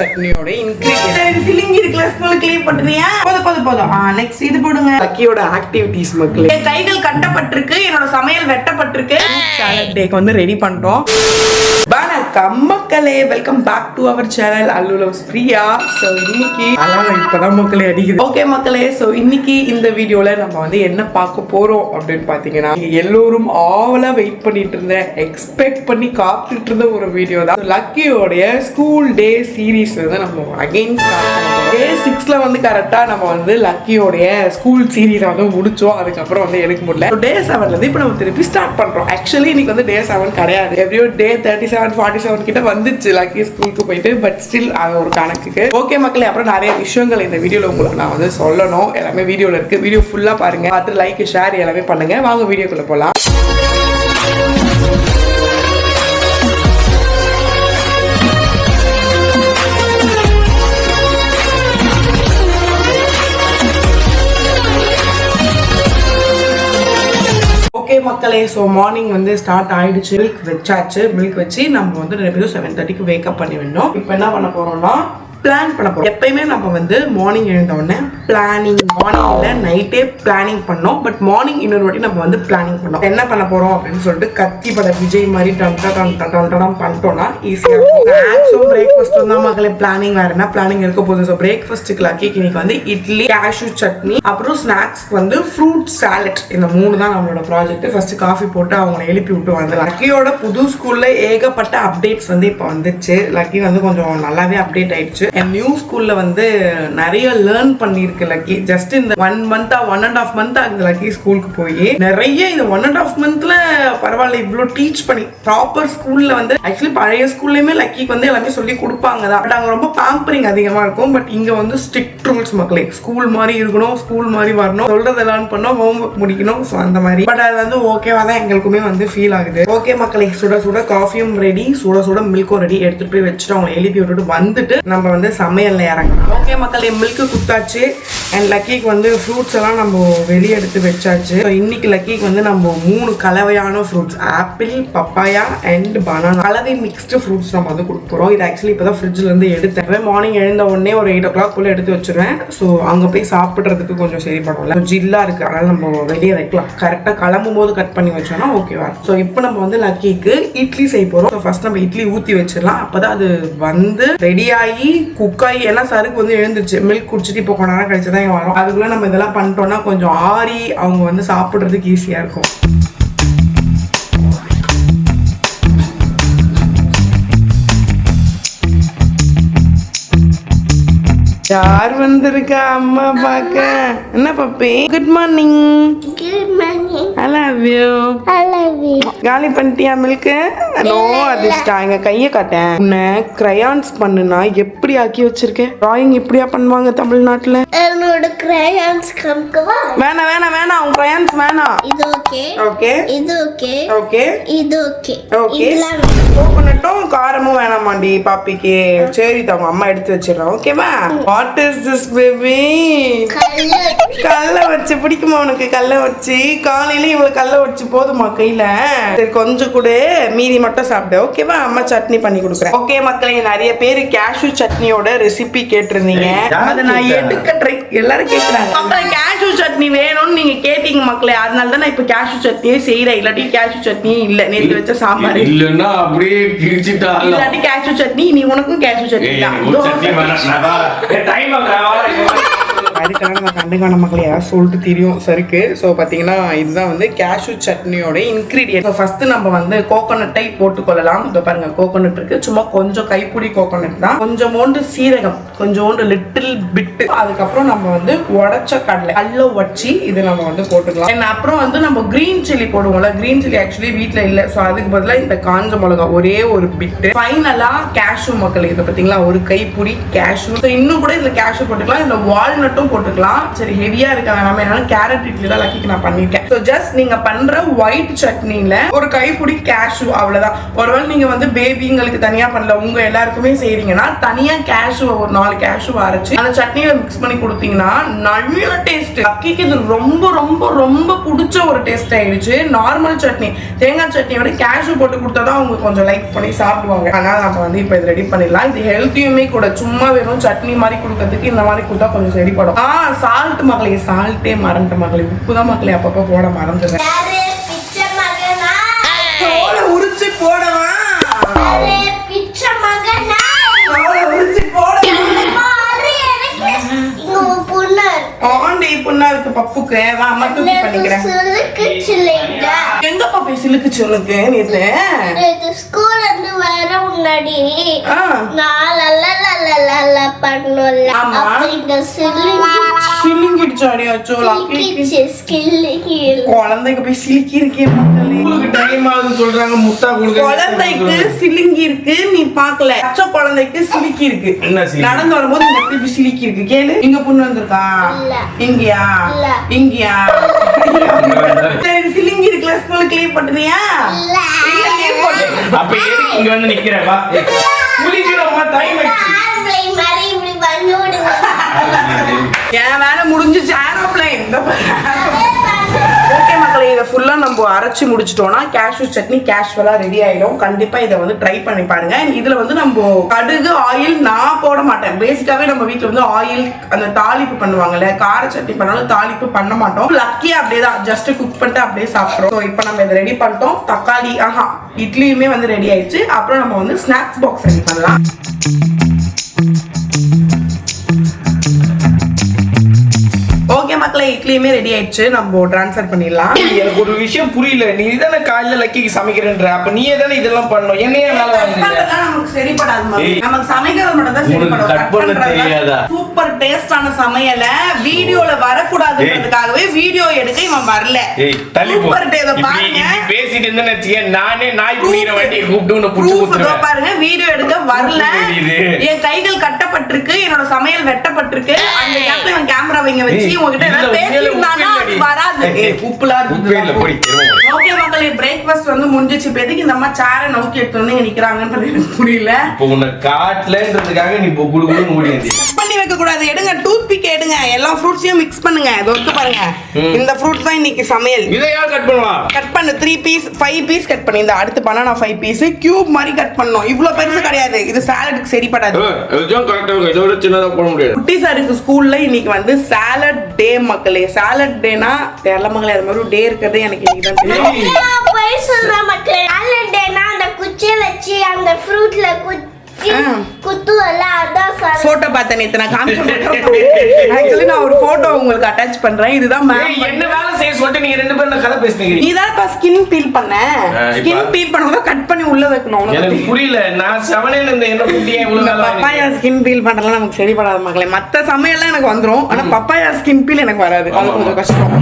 சட்னியோட ingredient filling இருக்குல school clean பண்றியா போதும் நெக்ஸ்ட் இது போடுங்க லக்கியோட ஆக்டிவிட்டீஸ் மக்களே என் கைகள் கட்டப்பட்டிருக்கு என்னோட சமையல் வெட்டப்பட்டிருக்கு சாலட் டேக்கு வந்து ரெடி பண்றோம் வணக்கம் மக்களே welcome back to our channel Allu loves Priya so இன்னைக்கு அலாரம் இப்பதான் மக்களே அடிக்குது ஓகே மக்களே சோ இன்னைக்கு இந்த வீடியோல நம்ம வந்து என்ன பார்க்க போறோம் அப்படின்னு பாத்தீங்கன்னா எல்லோரும் ஆவலா வெயிட் பண்ணிட்டு இருந்த எக்ஸ்பெக்ட் பண்ணி காத்துட்டு இருந்த ஒரு வீடியோ தான் லக்கியோடைய ஸ்கூல் டே சீரீஸ் வந்து நம்ம அகைன் டே 6ல வந்து கரெக்டா நம்ம வந்து லக்கியோடைய ஸ்கூல் சீரீஸ் வந்து முடிச்சோம் அதுக்கப்புறம் வந்து எடுக்க முடியல டே 7ல இருந்து இப்போ நம்ம திருப்பி ஸ்டார்ட் பண்றோம் ஆக்சுவலி இன்னைக்கு வந்து டே 7 கிடையாது எவ்ரியோ டே 37-47 கிட்ட வந்துச்சு லக்கி ஸ்கூலுக்கு போயிட்டு பட் ஸ்டில் அது ஒரு கணக்குக்கு ஓகே மக்களே அப்புறம் நிறைய விஷயங்கள் இந்த வீடியோல உங்களுக்கு நான் வந்து சொல்லணும் எல்லாமே வீடியோல இருக்கு வீடியோ ஃபுல்லா பாருங்க பார்த்து லைக் ஷேர் எல்லாமே பண்ணுங்க வாங்க வீடியோக்குள்ள போலாம் ஓகே மக்களே ஸோ மார்னிங் வந்து ஸ்டார்ட் ஆயிடுச்சு மில்க் வச்சு நம்ம வந்து 7:30க்கு வேக்கப் பண்ணி விடணும் இப்போ என்ன பண்ண போறோம்னா பிளான் பண்ண போறோம் எப்பயுமே நம்ம வந்து மார்னிங் எழுந்த உடனே பிளானிங் மார்னிங்ல நைட்டே பிளானிங் பண்ணோம் பட் மார்னிங் இன்னொரு வாட்டி நம்ம வந்து பிளானிங் பண்ணோம் என்ன பண்ண போறோம் அப்படின்னு சொல்லிட்டு கத்தி பட விஜய் மாதிரி பண்ணிட்டோம்னா ஈஸியா இருக்கும் பிரேக்ஃபாஸ்ட் தான் மக்களே பிளானிங் வேற என்ன பிளானிங் இருக்க போகுது ஸோ பிரேக்ஃபாஸ்ட்டுக்கு லக்கிக்கு இன்னைக்கு வந்து இட்லி கேஷ்யூ சட்னி அப்புறம் ஸ்நாக்ஸ் வந்து ஃப்ரூட் சாலட் இந்த 3 தான் நம்மளோட ப்ராஜெக்ட் ஃபர்ஸ்ட் காஃபி போட்டு அவங்களை எழுப்பி விட்டு வந்து லக்கியோட புது ஸ்கூல்ல ஏகப்பட்ட அப்டேட்ஸ் வந்து இப்போ வந்துச்சு லக்கி வந்து கொஞ்சம் நல்லாவே அப்டேட் ஆயிடுச்சு நியூ ஸ்கூல்ல வந்து நிறைய லேர்ன் பண்ணிருக்கு லக்கி ஜஸ்ட் இந்த 1.5 மந்த் ஆகுது லக்கி ஸ்கூலுக்கு போய் நிறைய இந்த 1.5 மந்த்ல பரவாயில்ல இவ்வளவு டீச் பண்ணி ப்ராப்பர் ஸ்கூல்ல வந்து ஆக்சுவலி பழைய ஸ்கூல்லயுமே லக்கிக்கு வந்து எல்லாமே சொல்லி கொடுப்பாங்க தான் பட் அங்க ரொம்ப பாம்பரிங் அதிகமா இருக்கும் பட் இங்க வந்து ஸ்ட்ரிக்ட் ரூல்ஸ் மக்களே ஸ்கூல் மாதிரி இருக்கணும் ஸ்கூல் மாதிரி வரணும் சொல்றதை லேர்ன் பண்ணோம் ஹோம் ஒர்க் முடிக்கணும் ஸோ அந்த மாதிரி பட் அது வந்து ஓகேவா தான் எங்களுக்குமே வந்து ஃபீல் ஆகுது ஓகே மக்களே சுட சுட காஃபியும் ரெடி சுட சுட மில்க்கும் ரெடி எடுத்துட்டு போய் வச்சுட்டு அவங்க எழுப்பி விட்டுட்டு வந்துட்டு நம்ம வந்து சமையல்ல இறங்கலாம் ஓகே மக்களே மில்க்கு குத்தாச்சு அண்ட் லக்கிக்கு வந்து ஃப்ரூட்ஸ் எல்லாம் நம்ம வெளியே எடுத்து வச்சாச்சு இன்னைக்கு லக்கிக்கு வந்து நம்ம 3 கலவையான fruits apple papaya and banana கலவை மிக்ஸ்டு ஃப்ரூட்ஸ் நம்ம வந்து கொடுக்க போறோம் இது ஆக்சுவலி இப்பதான் ஃப்ரிட்ஜ்ல இருந்து எடுத்தேன் மார்னிங் எழுந்த உடனே ஒரு 8 o'clock போல எடுத்து வச்சிருவேன் ஸோ அங்க போய் சாப்பிட்றதுக்கு கொஞ்சம் சரி பண்ணல ஜில்லா இருக்கு அதனால நம்ம வெளியே வைக்கலாம் கரெக்டா கிளம்பும் போது கட் பண்ணி வச்சோம்னா ஓகேவா ஸோ இப்போ நம்ம வந்து லக்கிக்கு இட்லி செய்ய போறோம் ஃபர்ஸ்ட் நம்ம இட்லி ஊத்தி வச்சிடலாம் அப்பதான் அது வந்து ரெடி ஆகி குக்காயி எல்லாம் சருக்கு வந்து எழுந்துருச்சு மில்க் குடிச்சிட்டு இப்போ கொஞ்ச நேரம் கழிச்சு தான் வரும் அதுக்குள்ள நம்ம இதெல்லாம் பண்ணிட்டோம்னா கொஞ்சம் ஆறி அவங்க வந்து சாப்பிட்றதுக்கு ஈஸியா இருக்கும் யார் வந்திருக்கா அம்மா பாக்க என்ன puppy good morning I love you காலி பண்ணிட்டியா மில்க்கு நோ அதிர்ஷ்டா எங்க கையை காட்டேன் உன்னை கிரையான்ஸ் பண்ணுனா எப்படி ஆக்கி வச்சிருக்கேன் டிராயிங் இப்படியா பண்ணுவாங்க தமிழ்நாட்டுல என்னோட கிரையான்ஸ் காமிக்கவா வேணாம் வேணாம் வேணாம் உன் கிரையான்ஸ் வேணாம் இது ஓகே ஓகே இது ஓகே ஓகே இது ஓகே ஓகே கோகனட்டும் காரமும் வேணாமாண்டி பாப்பிக்கு சரி தவங்க அம்மா எடுத்து வச்சிடறோம் ஓகேவா வாட் இஸ் திஸ் பேபி கல்ல வச்சு பிடிக்குமா உனக்கு கல்ல வச்சு காலையில இவ்வளவு கல்ல வச்சு போதுமா கையில சரி கொஞ்சம் கூட மீதி மட்டும் சாப்பிடு ஓகேவா அம்மா சட்னி பண்ணி கொடுக்குறேன் ஓகே மக்களே நிறைய பேர் கேஷ்யூ சட்னியோட ரெசிபி கேட்டிருந்தீங்க அதை நான் எடுக்க ட்ரை எல்லாரும் கேட்கறாங்க அப்புறம் கேஷ்யூ சட்னி வேணும்னு நீங்க கேட்டீங்க மக்களே அதனால தான் நான் இப்ப கேஷ்யூ சட்னியே செய்யறேன் இல்லாட்டி கேஷ்யூ சட்னி இல்ல நேற்று வச்ச சாம்பார் இல்லன்னா அப்படியே கிழிச்சிட்டா இல்லாட்டி கேஷ்யூ சட்னி நீ உனக்கும் கேஷ்யூ சட்னி அதுக்காக நம்ம கண்டுக்கான மக்கள் யாராவது சொல்லிட்டு தெரியும் சருக்கு ஸோ பார்த்தீங்கன்னா இதுதான் வந்து கேஷ்யூ சட்னியோட இன்க்ரீடியன்ட் ஸோ ஃபர்ஸ்ட் நம்ம வந்து கோகோனட்டை போட்டுக்கொள்ளலாம் இதோ பாருங்க கோகோனட் இருக்கு சும்மா கொஞ்சம் கைப்பிடி கோகோனட் தான் கொஞ்சோண்டு சீரகம் கொஞ்சோண்டு லிட்டில் பிட்டு அதுக்கப்புறம் நம்ம வந்து உடச்ச கல்ல வச்சு இது நம்ம வந்து போட்டுக்கலாம் அப்புறம் வந்து நம்ம கிரீன் சில்லி போடுவோம்ல கிரீன் சில்லி ஆக்சுவலி வீட்டில் இல்லை ஸோ அதுக்கு பதிலாக இந்த காஞ்ச மிளகா ஒரே ஒரு பிட்டு ஃபைனலா கேஷ்யூ மக்கள் இதை பார்த்தீங்களா ஒரு கைப்பிடி கேஷ்யூ ஸோ இன்னும் கூட இதில் கேஷ்யூ போட்டுக்கலாம் இதில் வால்நட்டும் போட்டுக்கலாம் சரி ஹெவியா இருக்க வேணாமே கேரட் இட்லி தான் லக்கிக்கு நான் பண்ணிட்டேன் சோ ஜஸ்ட் நீங்க பண்ற ஒயிட் சட்னில ஒரு கைப்பிடி கேஷ்யூ அவ்வளவுதான். ஒருவேளை நீங்க வந்து பேபிங்களுக்கு தனியா பண்ணல, உங்க எல்லாருக்குமே செய்றீங்கன்னா தனியா கேஷ்யூ ஒரு 4 கேஷ்யூ அரைச்சு அந்த சட்னியில மிக்ஸ் பண்ணி கொடுத்தீங்கன்னா நல்ல டேஸ்ட். அக்கிக்கு இது ரொம்ப ரொம்ப ரொம்ப பிடிச்ச ஒரு டேஸ்ட் ஆயிடுச்சு. நார்மல் சட்னி தேங்காய் சட்னியோட கேஷ்யூ போட்டு கொடுத்தாதான் அவங்க கொஞ்சம் லைக் பண்ணி சாப்பிடுவாங்க. அதனால நம்ம வந்து இப்போ இது ரெடி பண்ணிடலாம். இது ஹெல்த்தியுமே கூட. சும்மா வெறும் சட்னி மாதிரி கொடுக்கறதுக்கு இந்த மாதிரி கொடுத்தா கொஞ்சம் சரிப்படும். சால்ட் மகளே, சால்ட்டே மறந்துட்ட மகளே, உப்பு தான் மகளே அப்பப்போ போட மறந்துடுறேன். உரிச்சு போடவா, உரிச்சு போட புண்ணா இருக்கு பப்புக்கு. அம்மா தூக்கி பண்ணிக்கிறேன். எங்க பாப்பா சிலுக்கு சொல்லுங்க நேத்து ஸ்கூல்ல இருந்து வர முன்னாடி குழந்தைக்கு போய் சிலுக்கி இருக்கேன். குழந்தைக்கு சிலுங்கி இருக்கு, நீ பாக்கல. பச்சை குழந்தைக்கு சிலுக்கி இருக்கு. நடந்து வரும்போது இந்த இடத்துல சிலுக்கி இருக்கு. கேளு, இங்க பொண்ணு வந்திருக்கா? இங்கயா? இங்கயா? சிலுங்கி இருக்குல்ல, ஸ்கூலுக்கு லீவ் பண்ணுறியா? அப்ப எதுக்கு இங்க வந்து நிக்கிறப்பா? குளிக்கிறோமா, டைம் ஆயிடுச்சு. என் வேலை முடிஞ்சிச்சு. ஏரோப்ளைன். ஓகே மக்களே, இதை ஃபுல்லா நம்ம அரைச்சு முடிச்சிட்டோம்னா கேஷ்யூ சட்னி கேஷுவலா ரெடி ஆயிடும். கண்டிப்பா இதை வந்து ட்ரை பண்ணி பாருங்க. இதுல வந்து நம்ம கடுகு ஆயில் நான் போட மாட்டேன். பேசிக்காவே நம்ம வீட்டுல வந்து ஆயில் அந்த தாளிப்பு பண்ணுவாங்கல்ல, கார சட்னி பண்ணாலும் தாளிப்பு பண்ண மாட்டோம். லக்கியா அப்படியே தான் ஜஸ்ட் குக் பண்ணிட்டு அப்படியே சாப்பிடுறோம். இப்போ நம்ம இதை ரெடி பண்ணிட்டோம். தக்காளி இட்லியுமே வந்து ரெடி ஆயிடுச்சு. அப்புறம் நம்ம வந்து ஸ்நாக்ஸ் பாக்ஸ் ரெடி பண்ணலாம். ஓகே மக்களே, இட்லியுமே ரெடி ஆயிடுச்சு. நம்ம ட்ரான்ஸ்ஃபர் பண்ணிடலாம். எனக்கு ஒரு விஷயம் புரியல. நீ தானே காலையில லக்கிக்கு சமைக்கிறேன்ற, அப்ப நீ தானே இதெல்லாம் பண்ணணும். என்னைய வேலை வாங்குறீங்க? நமக்கு சரிப்படாது. நமக்கு சமைக்கிறது மட்டும் தான் சரிப்படும். கட் பண்ண தெரியாதா? சூப்பர் டேஸ்டான சமையல வீடியோல வரக்கூடாதுன்றதுக்காகவே வீடியோ எடுக்க இவன் வரல. சூப்பர் டேஸ்ட் பாருங்க. பேசிட்டு இருந்தேன்னு நானே நாய் புடிக்கிற வண்டியை கூப்பிட்டு உன்னை புடிச்சு குத்துறேன் பாருங்க. வீடியோ எடுக்க வரல. என் கைகள் கட்டப்பட்டிருக்கு, என்னோட சமையல் வெட்டப்பட்டிருக்கு. அந்த கேப்ல இவன் கேமரா வைங்க வச்சு உங்ககிட்ட ஏதாவது பேசினானா அது வராது. உப்புலா இருக்கு. ஓகே மக்களே, பிரேக்ஃபாஸ்ட் வந்து முடிஞ்சிச்சு. இப்போ எதுக்கு இந்த அம்மா சேரை நோக்கி எடுத்து வந்து நிக்கிறாங்கன்றது எனக்கு புரியல. இப்போ உன்னை காட்டலன்றதுக்காக நீ குடுகுடுன்னு ஓடி வந்து பண்ணி வைக்க கூடாது. எடுங்க, டூத் பிக் எடுங்க, எல்லா ஃப்ரூட்ஸையும் மிக்ஸ் பண்ணுங்க. இது வந்து பாருங்க, இந்த ஃப்ரூட்ஸ் தான் இன்னைக்கு சமையல். இதை யார் கட் பண்ணுவா? கட் பண்ணு. 3 பீஸ் 5 பீஸ் கட் பண்ணி இந்த அடுத்து பனானா 5 பீஸ் கியூப் மாதிரி கட் பண்ணனும். இவ்ளோ பெருசு கிடையாது, இது சாலடுக்கு சரிப்படாது. இதுதான் கரெக்ட்டா இருக்கு. இதோட சின்னதா போட முடியாது. குட்டி சாருக்கு ஸ்கூல்ல இன்னைக்கு வந்து சாலட் டே மக்களே. சாலட் டேனா தெரியல மக்களே, அது மாதிரி டே இருக்குறது எனக்கு இன்னைக்கு தான் தெரியும். போய் சொல்ற மக்களே, சாலட் டேனா அந்த குச்சியை வச்சு அந்த ஃப்ரூட்ல குத்துவல்ல, அதான் சாலட். போட்டோ பார்த்தேன் நேத்து, நான் காமிச்சேன். ஆக்சுவலி நான் ஒரு போட்டோ உங்களுக்கு அட்டாச் பண்றேன். இதுதான் மேம் என்ன வேலை செய்ய சொல்லிட்டு நீங்க ரெண்டு பேரும் கதை பேசுறீங்க. நீதான் ஸ்கின் பீல் பண்ண. ஸ்கின் பீல் பண்ணும்போது கட் பண்ணி உள்ள வைக்கணும். எனக்கு புரியல. நான் 7 இந்த என்ன புட்டியே இவ்வளவு நாளா பப்பாயா ஸ்கின் பீல் பண்றதெல்லாம் நமக்கு சரிப்படாத மக்களே. மத்த சமையல்லாம் எனக்கு வந்துரும், ஆனா பப்பாயா ஸ்கின் பீல் எனக்கு வராது. அது கொஞ்சம் கஷ்டம்.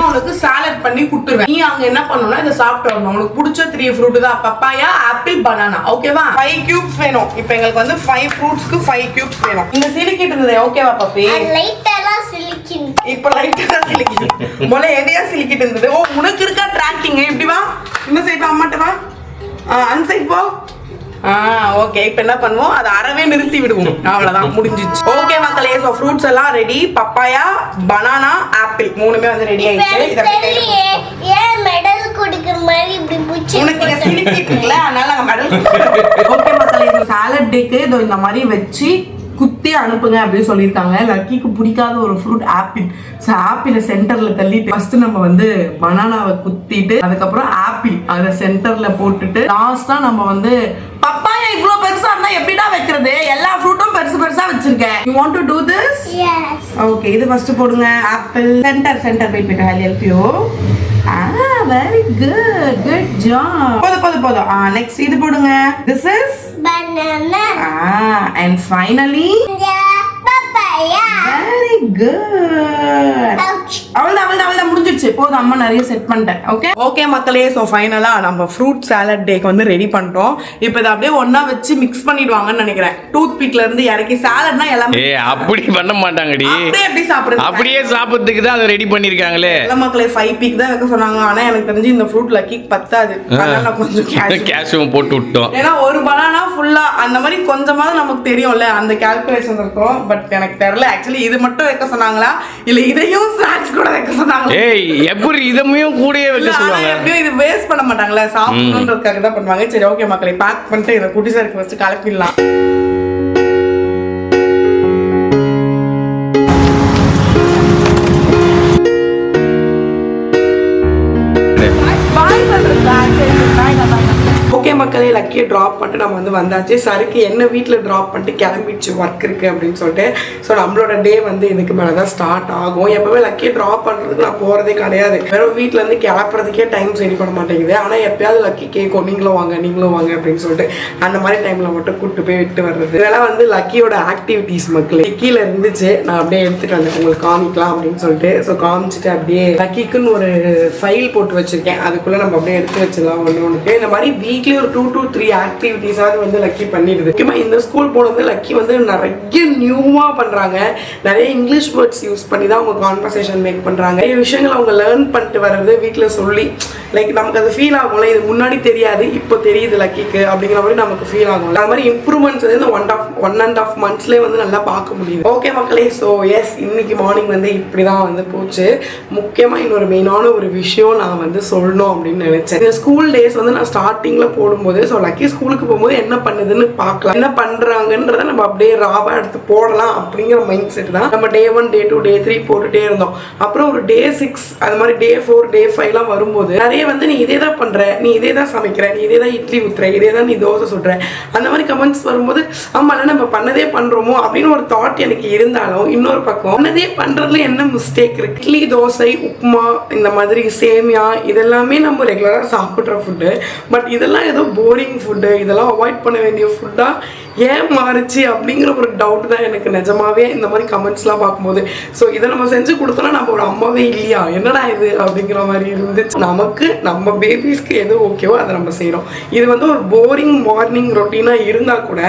உனக்கு சாலட் பண்ணி குடுத்துருவேன். நீ அங்க என்ன பண்ணனும்னா இத சாப்பிட்டு வரணும். உனக்கு பிடிச்ச 3 ஃப்ரூட் தான், பப்பாயா, ஆப்பிள், பனானா. ஓகேவா? 5 கியூப்ஸ் வேணும். இப்போ எங்களுக்கு வந்து 5 ஃப்ரூட்ஸ்க்கு 5 கியூப்ஸ் வேணும். இந்த சிலிக்கிட்டு இருந்தது ஓகேவா பப்பி? லைட்டா சிலிக்கின். இப்போ லைட்டா சிலிக்கின். மொள எதையா சிலிக்கிட்டு இருந்தது. ஓ, உனக்கு இருக்கா ட்ராக்கிங்? இப்படி வா, இந்த சைடு அம்மாட்ட வா, அந்த சைடு போ. ஓகே, இப்போ என்ன பண்ணுவோம், அதை அறவே நிறுத்தி விடுவோம். அவ்வளவுதான், முடிஞ்சிச்சு. ஓகே மக்களே, சோ ஃப்ரூட்ஸ் எல்லாம் ரெடி. பப்பாயா, பனானா, ஆப்பிள் மூணுமே வந்து ரெடி ஆயிடுச்சு. ஏன் மெடல் கொடுக்கிற மாதிரி இப்படி புச்சி உனக்கு இத சிலிக்கிட்டுல, அதனால நாங்க மெடல். ஓகே மக்களே, இந்த சாலட் டேக்கு இந்த மாதிரி வச்சு குத்தி அனுப்புங்க அப்படின்னு சொல்லியிருக்காங்க. லக்கிக்கு பிடிக்காத ஒரு ஃப்ரூட் ஆப்பிள். ஸோ ஆப்பிளை சென்டர்ல தள்ளிட்டு ஃபர்ஸ்ட் நம்ம வந்து பனானாவை குத்திட்டு அதுக்கப்புறம் ஆப்பிள் அதை சென்டர்ல போட்டுட்டு லாஸ்டா நம்ம வந்து பப்பாயா இவ்ளோ பெருசா இருந்தா எப்படிடா வைக்கிறது? எல்லா ஃப்ரூட்டும் பெருசு பெருசா வச்சிருக்கேன். You want to do this? Yes. Okay, இது ஃபர்ஸ்ட் போடுங்க. ஆப்பிள் சென்டர் வெயிட் பண்ணி I'll help you. Very good job. போதும். நெக்ஸ்ட் இது போடுங்க. This is banana. And finally papaya. Very good. அவ்வளவுதான் முடிஞ்சிருச்சு. போதும், அம்மா நிறைய செட் பண்ணிட்டேன். ஓகே ஓகே மக்களே, ஸோ ஃபைனலாக நம்ம ஃப்ரூட் சாலட் டேக்கு வந்து ரெடி பண்ணிட்டோம். இப்போ இதை அப்படியே ஒன்றா வச்சு மிக்ஸ் பண்ணிடுவாங்கன்னு நினைக்கிறேன். டூத் பிக்ல இருந்து இறக்கி சாலட்னா எல்லாமே அப்படி பண்ண மாட்டாங்கடி, எப்படி சாப்பிடுறது, அப்படியே சாப்பிட்றதுக்கு தான் அதை ரெடி பண்ணிருக்காங்களே. எல்லா மக்களே 5 பீக் தான் வைக்க சொன்னாங்க. ஆனா எனக்கு தெரிஞ்சு இந்த ஃப்ரூட் லக்கிக்கு பத்தாது. அதனால நான் கொஞ்சம் கேஷ்யூம் போட்டு விட்டோம். ஏன்னா ஒரு பனானா ஃபுல்லா அந்த மாதிரி கொஞ்சமாவது நமக்கு தெரியும்ல, அந்த கால்குலேஷன் இருக்கும். பட் எனக்கு தெரியல ஆக்சுவலி இது மட்டும் வைக்க சொன்னாங்களா இல்ல இதையும் ஸ்நாக்ஸ் கூட வைக்க சொன்னாங்களா. ஏய் எப்படி இதமையும் கூடயே வைக்க சொல்லுவாங்க. எப்படியும் இது வேஸ்ட் பண்ண மாட்டாங்களே, சாப்பிடணுன்றதுக்காக தான் பண்ணுவாங்க. சரி ஓகே மக்களே, பேக் பண்ணிட்டு இதை குட்டி சாருக்கு ஃபர்ஸ்ட் கலப்பிடலாம். ஓகே மக்களே, லக்கியை ட்ராப் பண்ணிட்டு நம்ம வந்து வந்தாச்சு. சருக்கு என்ன வீட்டில் ட்ராப் பண்ணிட்டு கிளம்பிடுச்சு, ஒர்க் இருக்குது அப்படின்னு சொல்லிட்டு. ஸோ நம்மளோட டே வந்து இதுக்கு மேலே தான் ஸ்டார்ட் ஆகும். எப்போவே லக்கியை ட்ராப் பண்ணுறதுக்கு நான் போகிறதே கிடையாது. வெறும் வீட்டிலேருந்து கிளப்புறதுக்கே டைம் சரி பண்ண மாட்டேங்குது. ஆனால் எப்பயாவது லக்கி கேட்கும், நீங்களும் வாங்க அப்படின்னு சொல்லிட்டு அந்த மாதிரி டைமில் மட்டும் கூப்பிட்டு போய் விட்டு வர்றது. இதெல்லாம் வந்து லக்கியோட ஆக்டிவிட்டீஸ் மக்களே. கீழே இருந்துச்சு, நான் அப்படியே எடுத்துகிட்டு வந்தேன் உங்களுக்கு காமிக்கலாம் அப்படின்னு சொல்லிட்டு. ஸோ காமிச்சிட்டு அப்படியே லக்கிக்குன்னு ஒரு ஃபைல் போட்டு வச்சுருக்கேன், அதுக்குள்ளே நம்ம அப்படியே எடுத்து வச்சிடலாம் ஒன்று. இந்த மாதிரி வீக்லி ஒரு 2 to 3 ஆக்டிவிட்டிஸாவது வந்து லக்கி பண்ணிடுது. முக்கியமாக இந்த ஸ்கூல் போனது லக்கி வந்து நிறைய நியூவாக பண்ணுறாங்க. நிறைய இங்கிலீஷ் வேர்ட்ஸ் யூஸ் பண்ணி தான் அவங்க கான்வர்சேஷன் மேக் பண்ணுறாங்க. நிறைய விஷயங்கள் அவங்க லேர்ன் பண்ணிட்டு வர்றது வீட்டில் சொல்லி லைக் நமக்கு அது ஃபீல் ஆகும்ல, இது முன்னாடி தெரியாது இப்போ தெரியுது லக்கிக்கு அப்படிங்கிற மாதிரி நமக்கு ஃபீல் ஆகும். அது மாதிரி இம்ப்ரூவ்மெண்ட்ஸ் வந்து இந்த 1.5 monthsலேயே வந்து நல்லா பார்க்க முடியுது. ஓகே மக்களே, ஸோ எஸ் இன்னைக்கு மார்னிங் வந்து இப்படி தான் வந்து போச்சு. முக்கியமாக இன்னொரு மெயினான ஒரு விஷயம் நான் வந்து சொல்லணும் அப்படின்னு நினைச்சேன். இந்த ஸ்கூல் டேஸ் வந்து நான் ஸ்டார்டிங்கில் போடும்போது ஸோ லக்கி ஸ்கூலுக்கு போகும்போது என்ன பண்ணுதுன்னு பார்க்கலாம், என்ன பண்ணுறாங்கன்றத நம்ம அப்படியே ராவாக எடுத்து போடலாம் அப்படிங்கிற மைண்ட் செட் தான் நம்ம Day 1 Day 2 Day 3 போட்டுகிட்டே இருந்தோம். அப்புறம் ஒரு Day 6 அது மாதிரி Day 4 Day 5 வரும்போது நிறைய வந்து நீ இதே தான் பண்ணுற, நீ இதே தான் சமைக்கிற, நீ இதே தான் இட்லி ஊற்றுற, இதே தான் நீ தோசை சுடுற, அந்த மாதிரி கமெண்ட்ஸ் வரும்போது ஆமாம் நம்ம பண்ணதே பண்ணுறோமோ அப்படின்னு ஒரு தாட் எனக்கு இருந்தாலும், இன்னொரு பக்கம் பண்ணதே பண்ணுறதுல என்ன மிஸ்டேக் இருக்கு. இட்லி தோசை உப்புமா இந்த மாதிரி சேமியா இதெல்லாமே நம்ம ரெகுலராக சாப்பிட்ற ஃபுட்டு. பட் இதெல்லாம் ஏதோ போரிங் ஃபுட்டு, இதெல்லாம் அவாய்ட் பண்ண வேண்டிய ஃபுட்டாக ஏன் மாறுச்சு அப்படிங்கிற ஒரு டவுட் தான் எனக்கு நிஜமாவே இந்த மாதிரி கமெண்ட்ஸ்லாம் பார்க்கும்போது. ஸோ இதை நம்ம செஞ்சு கொடுத்தோம்னா நம்ம ஒரு அம்மாவே இல்லையா, என்னடா இது அப்படிங்கிற மாதிரி இருந்துச்சு. நமக்கு நம்ம பேபிஸ்க்கு எது ஓகேவோ அதை நம்ம செய்கிறோம். இது வந்து ஒரு போரிங் மார்னிங் ரொட்டீனாக இருந்தால் கூட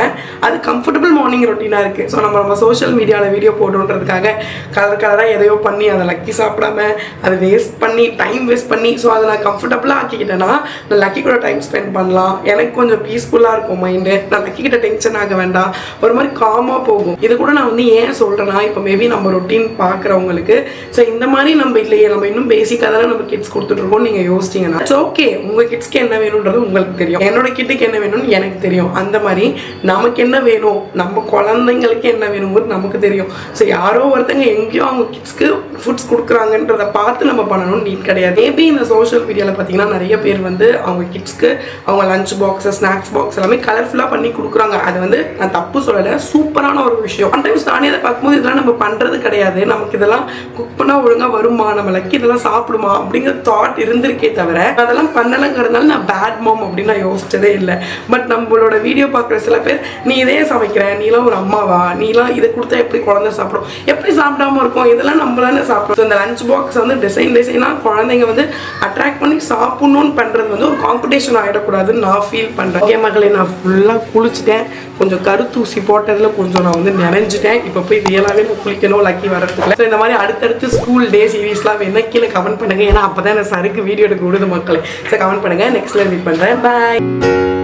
அது கம்ஃபர்டபுள் மார்னிங் ரொட்டீனாக இருக்குது. ஸோ நம்ம சோஷியல் மீடியாவில் வீடியோ போடுன்றதுக்காக கலராக எதையோ பண்ணி அதை லக்கி சாப்பிடாம அதை வேஸ்ட் பண்ணி டைம் வேஸ்ட் பண்ணி ஸோ அதை நான் கம்ஃபர்டபுளாக ஆக்கிக்கிட்டேன்னா நான் லக்கி கூட டைம் ஸ்பெண்ட் பண்ணலாம், எனக்கு கொஞ்சம் பீஸ்ஃபுல்லாக இருக்கும் மைண்டு, நான் லக்கி கிட்ட டென்ஷன் ஆக வேண்டாம், ஒரு மாதிரி காமாக போகும். இது கூட நான் வந்து ஏன் சொல்கிறேன்னா இப்போ மேபி நம்ம ரொட்டீன் பார்க்குறவங்களுக்கு ஸோ இந்த மாதிரி நம்ம இல்லையே, நம்ம இன்னும் பேசிக்காக தானே நம்ம கிட்ஸ் கொடுத்துட்ருக்கோம் நீங்கள் யோசிச்சிங்கன்னா இட்ஸ் ஓகே. உங்கள் கிட்ஸ்க்கு என்ன வேணுன்றது உங்களுக்கு தெரியும், என்னோட கிட்டுக்கு என்ன வேணும்னு எனக்கு தெரியும். அந்த மாதிரி நமக்கு என்ன வேணும், நம்ம குழந்தைங்களுக்கு என்ன வேணுங்கிறது நமக்கு தெரியும். ஸோ யாரோ ஒருத்தங்க எங்கேயோ அவங்க கிட்ஸ்க்கு ஃபுட்ஸ் கொடுக்குறாங்கன்றதை பார்த்து நம்ம பண்ணணும்னு நீட் கிடையாது. மேபி இந்த சோஷியல் மீடியாவில் பார்த்தீங்கன்னா நிறைய பேர் வந்து அவங்க கிட்ஸ்க்கு அவங்க லஞ்ச் பாக்ஸஸ் ஸ்நாக்ஸ் பாக்ஸ் எல்லாமே கலர்ஃபுல்லாக பண்ணி கொடுக்குறாங்க. அது வந்து நான் தப்பு சொல்லலை, சூப்பரான ஒரு விஷயம். சம்டைம்ஸ் நானே அதை பார்க்கும்போது இதெல்லாம் நம்ம பண்ணுறது கிடையாது, நமக்கு இதெல்லாம் குக் பண்ணால் ஒழுங்காக வருமா, நம்ம லக்கி இதெல்லாம் சாப்பிடுமா அப்படிங்கிற தாட் இருந்திருக்கே தவிர அதெல்லாம் பண்ணலைங்கிறதுனால நான் பேட் மாம் அப்படின்னு நான் யோசிச்சதே இல்லை. பட் நம்மளோட வீடியோ பார்க்குற சில பேர் நீ இதே சமைக்கிற, நீலாம் ஒரு அம்மாவா, நீலாம் இதை கொடுத்தா எப்படி குழந்தை சாப்பிடும், எப்படி சாப்பிடாம இருக்கும், இதெல்லாம் நம்ம தானே சாப்பிடும். இந்த லஞ்ச் பாக்ஸ் வந்து டிசைனாக குழந்தைங்க வந்து அட்ராக்ட் பண்ணி சாப்பிடணும்னு பண்ணுறது வந்து ஒரு காம்படிஷன் ஆகிடக்கூடாதுன்னு நான் ஃபீல் பண்ணுறேன். ஓகே மக்களே, நான் ஃபுல்லாக குளிச்சுட்டேன், கொஞ்சம் கருத்தூசி போட்டதில் கொஞ்சம் நான் வந்து நினைஞ்சிட்டேன். இப்போ போய் ரியலாகவே நான் குளிக்கணும் லக்கி வரதுக்குள்ள. ஸோ இந்த மாதிரி அடுத்தடுத்து ஸ்கூல் டே சீரீஸ்லாம் வேணா கீழே கமெண்ட் பண்ணுங்கள். ஏன்னா அப்போ தான் எனக்கு சருக்கு வீடியோ எடுக்க விடுது மக்களே. ஸோ கமெண்ட் பண்ணுங்கள், நெக்ஸ்ட்டில் மீட் பண்ணுறேன். பாய்.